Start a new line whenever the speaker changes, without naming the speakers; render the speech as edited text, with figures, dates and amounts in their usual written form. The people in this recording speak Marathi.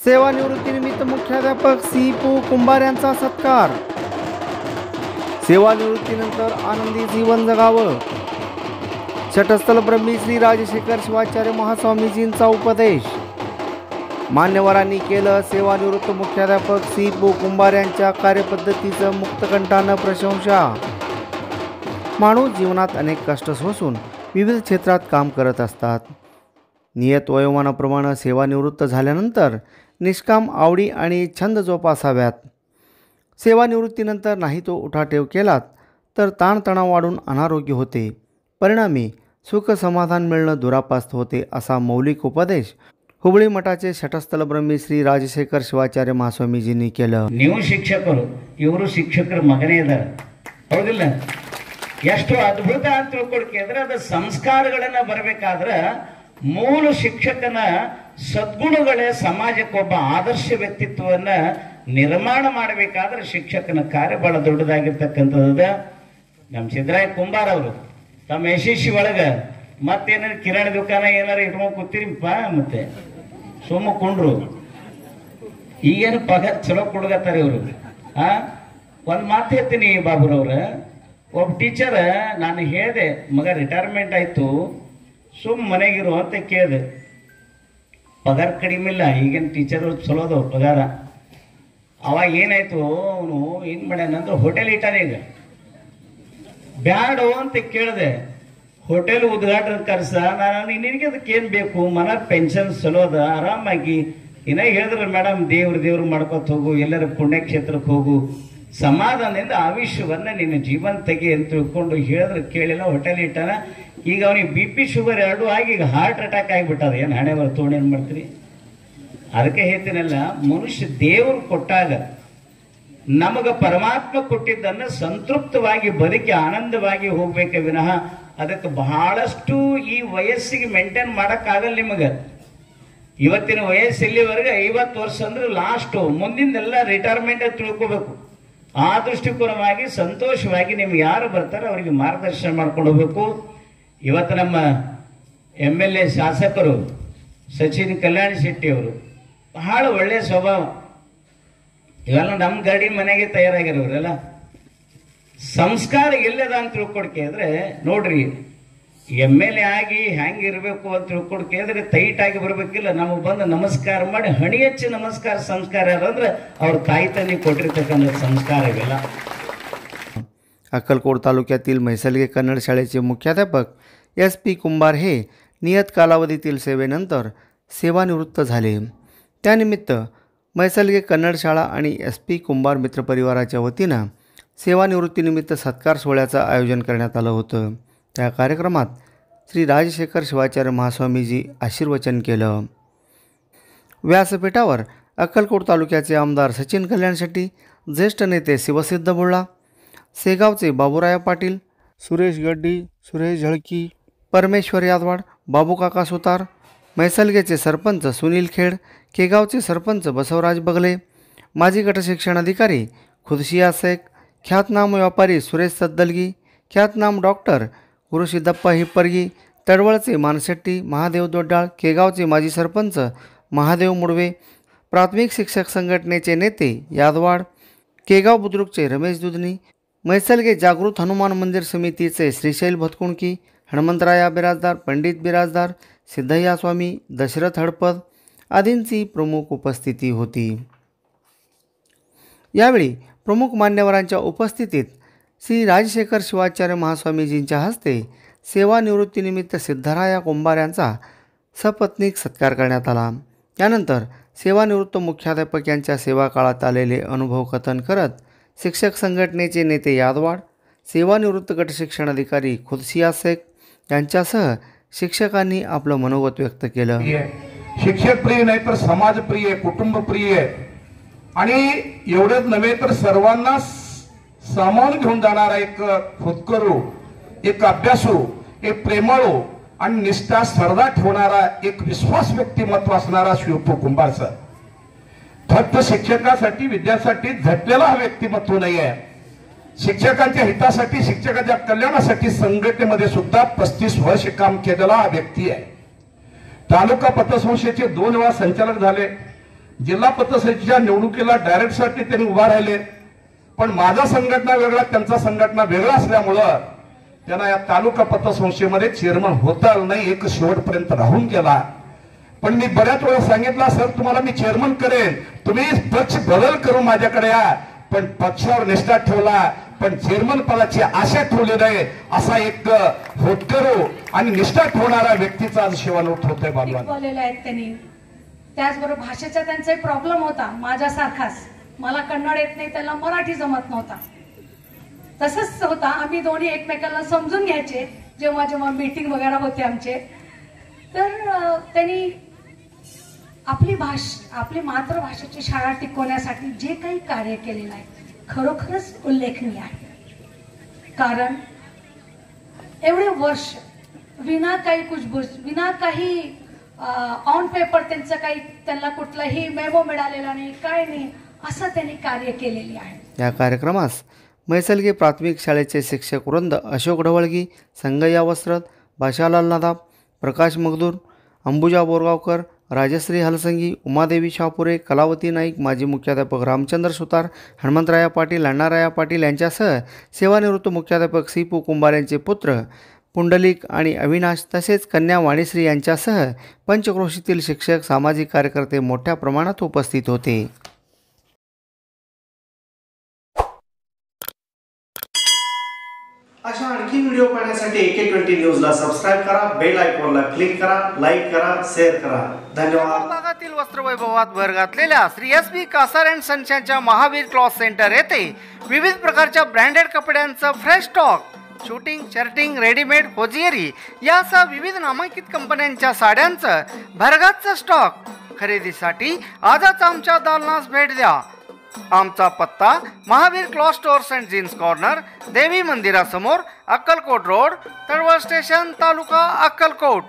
सेवानिवृत्तीनिमित्त मुख्याध्यापक सी पू कुंभार यांचा सत्कार। सेवानिवृत्तीनंतर आनंदी जीवन जगावं, शटस्थल ब्रह्मी श्री राजशेखर शिवाचार्य महास्वामीजींचा उपदेश। मान्यवरांनी केलं सेवानिवृत्त मुख्याध्यापक सी पू कुंभार यांच्या कार्यपद्धतीचं मुक्तकंठानं प्रशंसा। माणूस जीवनात अनेक कष्ट सोसून विविध क्षेत्रात काम करत असतात। नियत वयोमानाप्रमाणे सेवानिवृत्त झाल्यानंतर निष्काम आवडी आणि छंद जोपासाव्यात। सेवानिवृत्तीनंतर नाही तो उठाठेव केलात तर ताणतणाव वाढून अनारोग्य होते, परिणामी सुख समाधान मिळणं दुरापास्त होते, असा मौलिक उपदेश हुबळी मठाचे शटस्थल ब्रह्मी श्री राजशेखर ಶಿವಾಚಾರ್ಯ ಮಹಾಸ್ವಾಮೀಜಿನಿ ಕೇಳ।
ನೀವು ಶಿಕ್ಷಕರು, ಇವರು ಶಿಕ್ಷಕರ ಮಗನೇ ಇದ್ದಾರೆ, ಹೌದಿಲ್ಲ? ಎಷ್ಟು ಅದ್ಭುತ ಅಂತ ತಿಳ್ಕೊಳ್ಕಿದ್ರೆ ಅದು ಸಂಸ್ಕಾರಗಳನ್ನ ಬರಬೇಕಾದ್ರೆ ಮೂಲ ಶಿಕ್ಷಕನ ಸದ್ಗುಣಗಳೇ ಸಮಾಜಕ್ಕೊಬ್ಬ ಆದರ್ಶ ವ್ಯಕ್ತಿತ್ವವನ್ನ ನಿರ್ಮಾಣ ಮಾಡಬೇಕಾದ್ರೆ ಶಿಕ್ಷಕನ ಕಾರ್ಯ ಬಹಳ ದೊಡ್ಡದಾಗಿರ್ತಕ್ಕಂಥದ್ದು। ನಮ್ಮ ಸಿದ್ದರಾಯ ಕುಂಬಾರ ಅವರು ತಮ್ಮ ಯಶಸ್ವಿ ಒಳಗ ಮತ್ತೇನಾರು ಕಿರಾಣಿ ದುಕಾನ ಏನಾರು ಇಟ್ಕೊಂಡು ಕೂತಿರಿಪ್ಪ, ಮತ್ತೆ ಸುಮ್ಮ ಕೊಂಡ್ರು ಈಗೇನು ಪಗಾರ ಚಲೋ ಕೊಡ್ಗತ್ತಾರೆ ಇವರು। ಒಂದು ಮಾತು ಹೇಳ್ತೀನಿ ಬಾಬುರವ್ರ, ಒಬ್ಬ ಟೀಚರ್ ನಾನು ಹೇಳಿದೆ ಮಗ ರಿಟೈರ್ಮೆಂಟ್ ಆಯಿತು ಸುಮ್ಮ ಮನೆಗಿರು ಅಂತ ಕೇಳಿದೆ, ಪಗಾರ ಕಡಿಮೆ ಇಲ್ಲ, ಈಗೇನು ಟೀಚರ್ ಚಲೋದು ಪಗಾರ। ಅವಾಗ ಏನಾಯ್ತು, ಅವನು ಏನು ಮಾಡ್ಯಾನಂದ್ರೆ ಹೋಟೆಲ್ ಇಟ್ಟಾನೆ ಈಗ, ಬ್ಯಾಡು ಅಂತ ಕೇಳಿದೆ, ಹೋಟೆಲ್ ಉದ್ಘಾಟನೆ ಕರ್ಸ, ನಾನು ನಿನಗೆ ಅದಕ್ಕೆ ಏನು ಬೇಕು, ಮನ ಪೆನ್ಷನ್ ಚಲೋದ ಆರಾಮಾಗಿ ಇನ್ನ ಹೇಳಿದ್ರೆ ಮೇಡಮ್ ದೇವ್ರು ಮಾಡ್ಕೊತ ಹೋಗು, ಎಲ್ಲರ ಪುಣ್ಯಕ್ಷೇತ್ರಕ್ಕೆ ಹೋಗು, ಸಮಾಧಾನದಿಂದ ಆವಿಷ್ಯವನ್ನ ನಿನ್ನ ಜೀವನ ತೆಗಿ ಅಂತ ತಿಳ್ಕೊಂಡು ಹೇಳಿದ್ರೆ ಕೇಳಿಲ್ಲ, ಹೋಟೆಲ್ ಇಟ್ಟಾನ। ಈಗ ಅವನಿಗೆ BP ಶುಗರ್ ಎರಡೂ ಆಗಿ ಈಗ ಹಾರ್ಟ್ ಅಟ್ಯಾಕ್ ಆಗಿಬಿಟ್ಟದ, ಏನು ಹಣೆ ಬರ್ತೋಣ ಏನು ಮಾಡ್ತೀರಿ? ಅದಕ್ಕೆ ಹೇಳ್ತೀನಲ್ಲ, ಮನುಷ್ಯ ದೇವರು ಕೊಟ್ಟಾಗ ನಮಗ ಪರಮಾತ್ಮ ಕೊಟ್ಟಿದ್ದನ್ನು ಸಂತೃಪ್ತವಾಗಿ ಬದುಕಿ ಆನಂದವಾಗಿ ಹೋಗ್ಬೇಕೆ ವಿನಃ ಅದಕ್ಕೆ ಬಹಳಷ್ಟು ಈ ವಯಸ್ಸಿಗೆ ಮೇಂಟೈನ್ ಮಾಡೋಕ್ಕಾಗಲ್ಲ ನಿಮಗೆ। ಇವತ್ತಿನ ವಯಸ್ಸು ಇಲ್ಲಿವರೆಗೆ 50 ವರ್ಷ ಅಂದ್ರೆ ಲಾಸ್ಟ್, ಮುಂದಿಂದೆಲ್ಲ ರಿಟೈರ್ಮೆಂಟ್ ತಿಳ್ಕೋಬೇಕು। ಆ ದೃಷ್ಟಿಕೋನವಾಗಿ ಸಂತೋಷವಾಗಿ ನಿಮ್ಗೆ ಯಾರು ಬರ್ತಾರೆ ಅವರಿಗೆ ಮಾರ್ಗದರ್ಶನ ಮಾಡ್ಕೊಂಡು ಹೋಗ್ಬೇಕು। ಇವತ್ತು ನಮ್ಮ MLA ಶಾಸಕರು ಸಚಿನ್ ಕಲ್ಯಾಣ್ ಶೆಟ್ಟಿ ಅವರು ಬಹಳ ಒಳ್ಳೆಯ ಸ್ವಭಾವ, ಇವೆಲ್ಲ ನಮ್ಮ ಗಾಡಿ ಮನೆಗೆ ತಯಾರಾಗಿರೋರೆಲ್ಲ ಸಂಸ್ಕಾರ ಎಲ್ಲದ ಅಂತ ತಿಳ್ಕೊಡ್ಕಿದ್ರೆ ನೋಡ್ರಿ, MLA ಆಗಿ ಹೆಂಗಿರ್ಬೇಕು ಅಂತ ತಿಳ್ಕೊಡ್ಕಿದ್ರೆ ಟೈಟ್ ಆಗಿ ಬರ್ಬೇಕಿಲ್ಲ, ನಮಗೆ ಬಂದು ನಮಸ್ಕಾರ ಮಾಡಿ ಹಣಿ ಹಚ್ಚಿ ನಮಸ್ಕಾರ ಸಂಸ್ಕಾರ ಯಾರಂದ್ರೆ ಅವ್ರ ತಾಯಿ ತಂದೆ ಕೊಟ್ಟಿರ್ತಕ್ಕಂಥ ಸಂಸ್ಕಾರ ಇವೆಲ್ಲ।
अक्कलकोट तालुक्यातील म्हैसलगे कन्नड शाळेचे मुख्याध्यापक SP कुंभार हे नियत कालावधीतील सेवेनंतर सेवानिवृत्त झाले। त्यानिमित्त म्हैसलगे कन्नड शाळा आणि SP कुंभार मित्रपरिवाराच्या वतीनं सेवानिवृत्तीनिमित्त सत्कार सोहळ्याचं आयोजन करण्यात आलं होतं। त्या कार्यक्रमात श्री राजशेखर शिवाचार्य महास्वामीजी आशीर्वचन केलं। व्यासपीठावर अक्कलकोट तालुक्याचे आमदार सचिन कल्याण शेट्टी, ज्येष्ठ नेते शिवसिद्ध बुळ्ळा, सेगावचे बाबूराया पाटील, सुरेश गड्डी, सुरेश झळकी, परमेश्वर यादवाड, बाबूकाका सुतार, म्हैसलगेचे सरपंच सुनील खेड, केगावचे सरपंच बसवराज बगले, माजी गटशिक्षणाधिकारी खुदशिया शेख, ख्यातनाम व्यापारी सुरेश सद्दलगी, ख्यातनाम डॉक्टर गुरुसिद्धप्पा हिप्परगी, तडवळचे मानशेट्टी, महादेव दोड्डाळ, केगावचे माजी सरपंच महादेव मुडवे, प्राथमिक शिक्षक संघटनेचे नेते यादवाड, केगाव बुद्रुकचे रमेश दुधनी, म्हैसलगे जागृत हनुमान मंदिर समितीचे श्रीशैल भतकुणकी, हनुमंतराया बिराजदार, पंडित बिराजदार, सिद्धय्या स्वामी, दशरथ हडपद आदींची प्रमुख उपस्थिती होती। यावेळी प्रमुख मान्यवरांच्या उपस्थितीत श्री राजशेखर शिवाचार्य महास्वामीजींच्या हस्ते सेवानिवृत्तीनिमित्त सिद्धराया कुंभार यांचा सपत्नीक सत्कार करण्यात आला। त्यानंतर सेवानिवृत्त मुख्याध्यापक यांच्या सेवा काळात आलेले अनुभव कथन करत शिक्षक संघटनेचे नेते यादवाड, सेवानिवृत्त गटशिक्षणाधिकारी खुदशिया शेख यांच्यासह शिक्षकांनी आपलं मनोगत व्यक्त केलं।
शिक्षक प्रिय नाही तर समाज प्रिय, कुटुंब प्रिय आणि एवढेच नव्हे तर सर्वांना सामावून घेऊन जाणारा एक फुतकरू, एक अभ्यासू, एक प्रेमळू आणि निष्ठा सरदा ठेवणारा एक विश्वास व्यक्तिमत्व असणारा शिवपू कुंभार सर फक्त शिक्षकासाठी विद्यार्थ्यांसाठी झटलेला हा व्यक्तिमत्व नाही आहे। शिक्षकांच्या हितासाठी, शिक्षकांच्या कल्याणासाठी संघटनेमध्ये सुद्धा 35 वर्ष काम केलेला हा व्यक्ती आहे। तालुका पतसंस्थेचे 2 वेळा संचालक झाले, जिल्हा पतसंस्थेच्या निवडणुकीला डायरेक्टसाठी त्यांनी उभा राहिले, पण माझा संघटना वेगळा त्यांचा संघटना वेगळा असल्यामुळं त्यांना या तालुका पतसंस्थेमध्ये चेअरमन होता आलं नाही, एक शेवटपर्यंत राहून गेला. पण मी बऱ्याच वेळा सांगितलं, सर तुम्हाला मी चेअरमन करेन, तुम्ही पक्ष बदल करून माझ्याकडे या, पण पक्षावर निष्ठा ठेवला, पण चेअरमन पदाची आशा ठेवली नाही. असा एक होतकरू आणि निष्ठा ठेवणारा व्यक्तीचा आज सेवानिवृत्त होतोय बाबा.
बोललेले आहेत त्यांनी. त्याचबरोबर भाषेचा त्यांचा एक प्रॉब्लेम होता माझ्यासारखाच. मला कन्नड येत नाही, त्याला मराठी जमत नव्हता. तसंच होता, आम्ही दोन्ही एकमेकांना समजून घ्यायचे जेव्हा जेव्हा मीटिंग वगैरे होते आमचे. तर त्यांनी आपली मातृभाषेची शाळा टिकवण्यासाठी जे काही कार्य केलेलं आहे खरोखरच उल्लेखनीय आहे. कारण एवढे वर्ष विना काही कुजबुज, विना काही ऑन पेपर त्यांचं काही त्यांना कुठलाही मेमो मिळालेला नाही, काय नाही, असं त्यांनी कार्य केलेले आहे.
या कार्यक्रमास मैसलगी प्राथमिक शाळेचे शिक्षक वृंद अशोक ढवळगी, संगय्या वस्त्रद, भाषालाल नादाब, प्रकाश मगदूर, अंबुजा बोरगावकर, राजश्री हलसंगी, उमादेवी शाहपुरे, कलावती नाईक, माजी मुख्याध्यापक रामचंद्र सुतार, हनुमंतराया पाटील, अण्णाराया पाटील यांच्यासह सेवानिवृत्त मुख्याध्यापक सीपू कुंभार यांचे पुत्र पुंडलिक आणि अविनाश तसेच कन्या वाणीश्री यांच्यासह पंचक्रोशीतील शिक्षक, सामाजिक कार्यकर्ते मोठ्या प्रमाणात उपस्थित होते.
अशा आणखी व्हिडिओ पाहण्यासाठी AK20 न्यूजला सबस्क्राईब करा, बेल आयकॉनला क्लिक करा, लाईक करा, शेअर करा. धन्यवाद.
भागातील वस्त्रवैभवात भर घातलेल्या श्री SB कासार अँड सन्सच्या महावीर क्लॉथ सेंटर येथे विविध प्रकारच्या ब्रँडेड कपड्यांचं fresh stock, suiting, shirting, readymade, hosiery यासह विविध नामांकित कंपन्यांच्या साड्यांचं भरगच्च स्टॉक. खरेदीसाठी आजच आमच्या दालनास भेट द्या. आमचा पत्ता Mahavir cloth stores and jeans corner, देवी मंदिरासमोर, अक्कलकोट रोड, तळवळ स्टेशन, तालुका अक्कलकोट.